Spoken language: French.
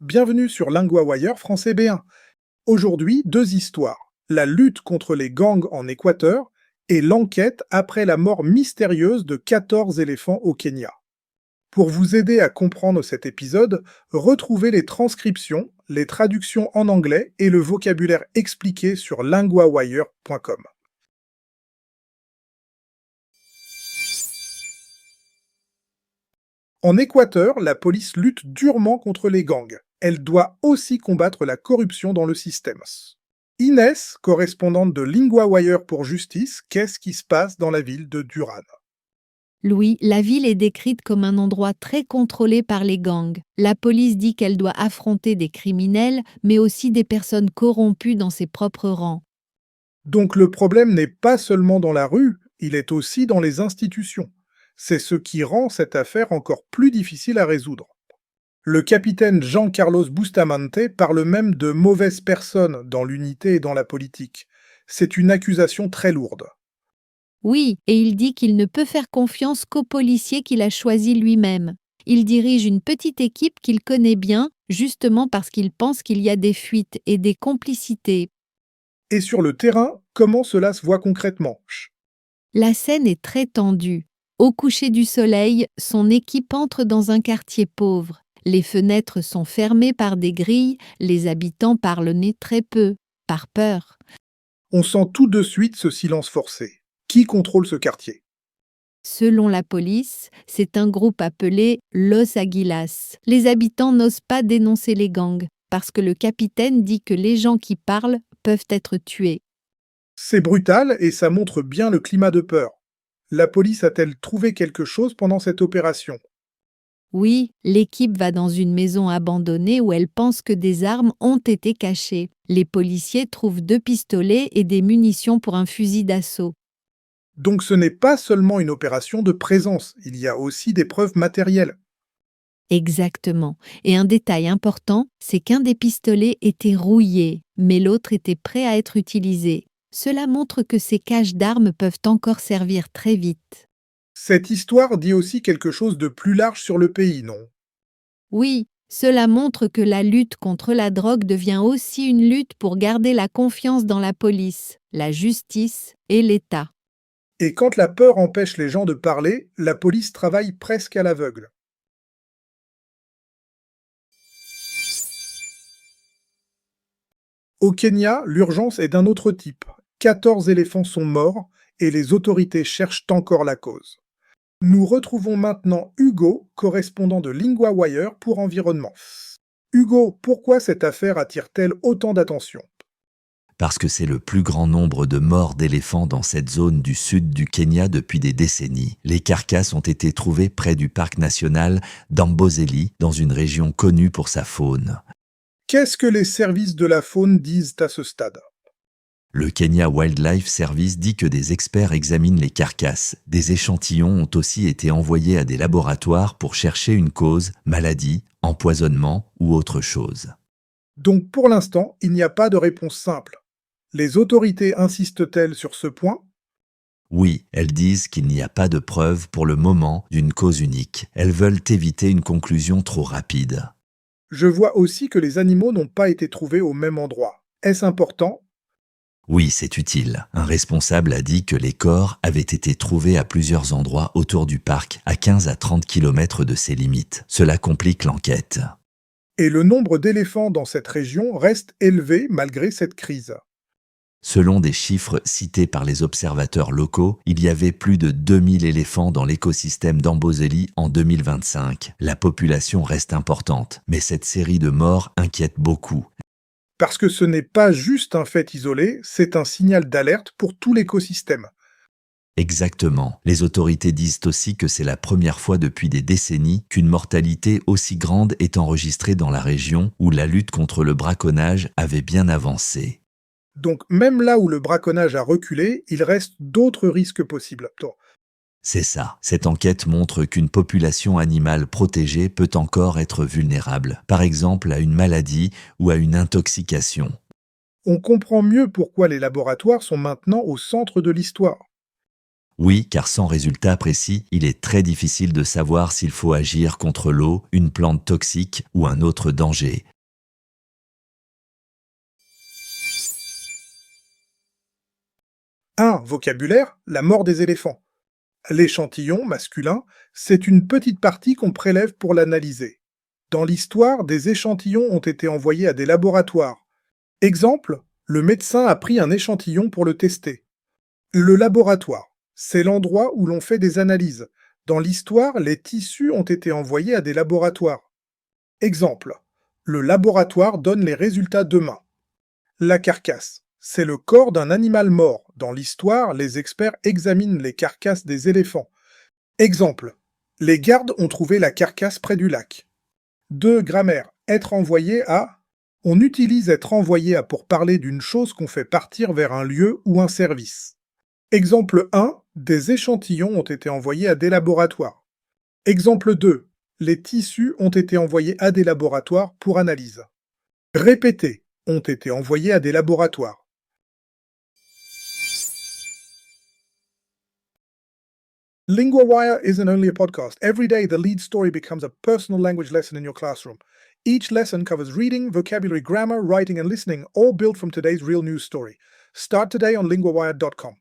Bienvenue sur LinguaWire français B1. Aujourd'hui, deux histoires. La lutte contre les gangs en Équateur et l'enquête après la mort mystérieuse de 14 éléphants au Kenya. Pour vous aider à comprendre cet épisode, retrouvez les transcriptions, les traductions en anglais et le vocabulaire expliqué sur linguawire.com. En Équateur, la police lutte durement contre les gangs. Elle doit aussi combattre la corruption dans le système. Inès, correspondante de LinguaWire pour Justice, qu'est-ce qui se passe dans la ville de Durán? Louis, la ville est décrite comme un endroit très contrôlé par les gangs. La police dit qu'elle doit affronter des criminels, mais aussi des personnes corrompues dans ses propres rangs. Donc le problème n'est pas seulement dans la rue, il est aussi dans les institutions. C'est ce qui rend cette affaire encore plus difficile à résoudre. Le capitaine Jean-Carlos Bustamante parle même de mauvaises personnes dans l'unité et dans la politique. C'est une accusation très lourde. Oui, et il dit qu'il ne peut faire confiance qu'aux policiers qu'il a choisis lui-même. Il dirige une petite équipe qu'il connaît bien, justement parce qu'il pense qu'il y a des fuites et des complicités. Et sur le terrain, comment cela se voit concrètement? La scène est très tendue. Au coucher du soleil, son équipe entre dans un quartier pauvre. Les fenêtres sont fermées par des grilles, les habitants parlent nez très peu, par peur. On sent tout de suite ce silence forcé. Qui contrôle ce quartier? Selon la police, c'est un groupe appelé Los Aguilas. Les habitants n'osent pas dénoncer les gangs, parce que le capitaine dit que les gens qui parlent peuvent être tués. C'est brutal et ça montre bien le climat de peur. La police a-t-elle trouvé quelque chose pendant cette opération? Oui, l'équipe va dans une maison abandonnée où elle pense que des armes ont été cachées. Les policiers trouvent 2 pistolets et des munitions pour un fusil d'assaut. Donc ce n'est pas seulement une opération de présence, il y a aussi des preuves matérielles. Exactement. Et un détail important, c'est qu'un des pistolets était rouillé, mais l'autre était prêt à être utilisé. Cela montre que ces caches d'armes peuvent encore servir très vite. Cette histoire dit aussi quelque chose de plus large sur le pays, non? Oui, cela montre que la lutte contre la drogue devient aussi une lutte pour garder la confiance dans la police, la justice et l'État. Et quand la peur empêche les gens de parler, la police travaille presque à l'aveugle. Au Kenya, l'urgence est d'un autre type. 14 éléphants sont morts et les autorités cherchent encore la cause. Nous retrouvons maintenant Hugo, correspondant de LinguaWire pour Environnement. Hugo, pourquoi cette affaire attire-t-elle autant d'attention? Parce que c'est le plus grand nombre de morts d'éléphants dans cette zone du sud du Kenya depuis des décennies. Les carcasses ont été trouvées près du parc national d'Amboseli, dans une région connue pour sa faune. Qu'est-ce que les services de la faune disent à ce stade? Le Kenya Wildlife Service dit que des experts examinent les carcasses. Des échantillons ont aussi été envoyés à des laboratoires pour chercher une cause, maladie, empoisonnement ou autre chose. Donc pour l'instant, il n'y a pas de réponse simple. Les autorités insistent-elles sur ce point? Oui, elles disent qu'il n'y a pas de preuve pour le moment d'une cause unique. Elles veulent éviter une conclusion trop rapide. Je vois aussi que les animaux n'ont pas été trouvés au même endroit. Est-ce important? Oui, c'est utile. Un responsable a dit que les corps avaient été trouvés à plusieurs endroits autour du parc, à 15 à 30 km de ses limites. Cela complique l'enquête. Et le nombre d'éléphants dans cette région reste élevé malgré cette crise. Selon des chiffres cités par les observateurs locaux, il y avait plus de 2000 éléphants dans l'écosystème d'Amboseli en 2025. La population reste importante, mais cette série de morts inquiète beaucoup. Parce que ce n'est pas juste un fait isolé, c'est un signal d'alerte pour tout l'écosystème. Exactement. Les autorités disent aussi que c'est la première fois depuis des décennies qu'une mortalité aussi grande est enregistrée dans la région où la lutte contre le braconnage avait bien avancé. Donc même là où le braconnage a reculé, il reste d'autres risques possibles. C'est ça. Cette enquête montre qu'une population animale protégée peut encore être vulnérable, par exemple à une maladie ou à une intoxication. On comprend mieux pourquoi les laboratoires sont maintenant au centre de l'histoire. Oui, car sans résultat précis, il est très difficile de savoir s'il faut agir contre l'eau, une plante toxique ou un autre danger. 1. Vocabulaire, la mort des éléphants. L'échantillon, masculin, c'est une petite partie qu'on prélève pour l'analyser. Dans l'histoire, des échantillons ont été envoyés à des laboratoires. Exemple, le médecin a pris un échantillon pour le tester. Le laboratoire, c'est l'endroit où l'on fait des analyses. Dans l'histoire, les tissus ont été envoyés à des laboratoires. Exemple, le laboratoire donne les résultats demain. La carcasse, c'est le corps d'un animal mort. Dans l'histoire, les experts examinent les carcasses des éléphants. Exemple, les gardes ont trouvé la carcasse près du lac. 2. Grammaire, être envoyé à. On utilise être envoyé à pour parler d'une chose qu'on fait partir vers un lieu ou un service. Exemple 1, des échantillons ont été envoyés à des laboratoires. Exemple 2, les tissus ont été envoyés à des laboratoires pour analyse. Répétez, ont été envoyés à des laboratoires. LinguaWire isn't only a podcast. Every day, the lead story becomes a personal language lesson in your classroom. Each lesson covers reading, vocabulary, grammar, writing, and listening, all built from today's real news story. Start today on linguawire.com.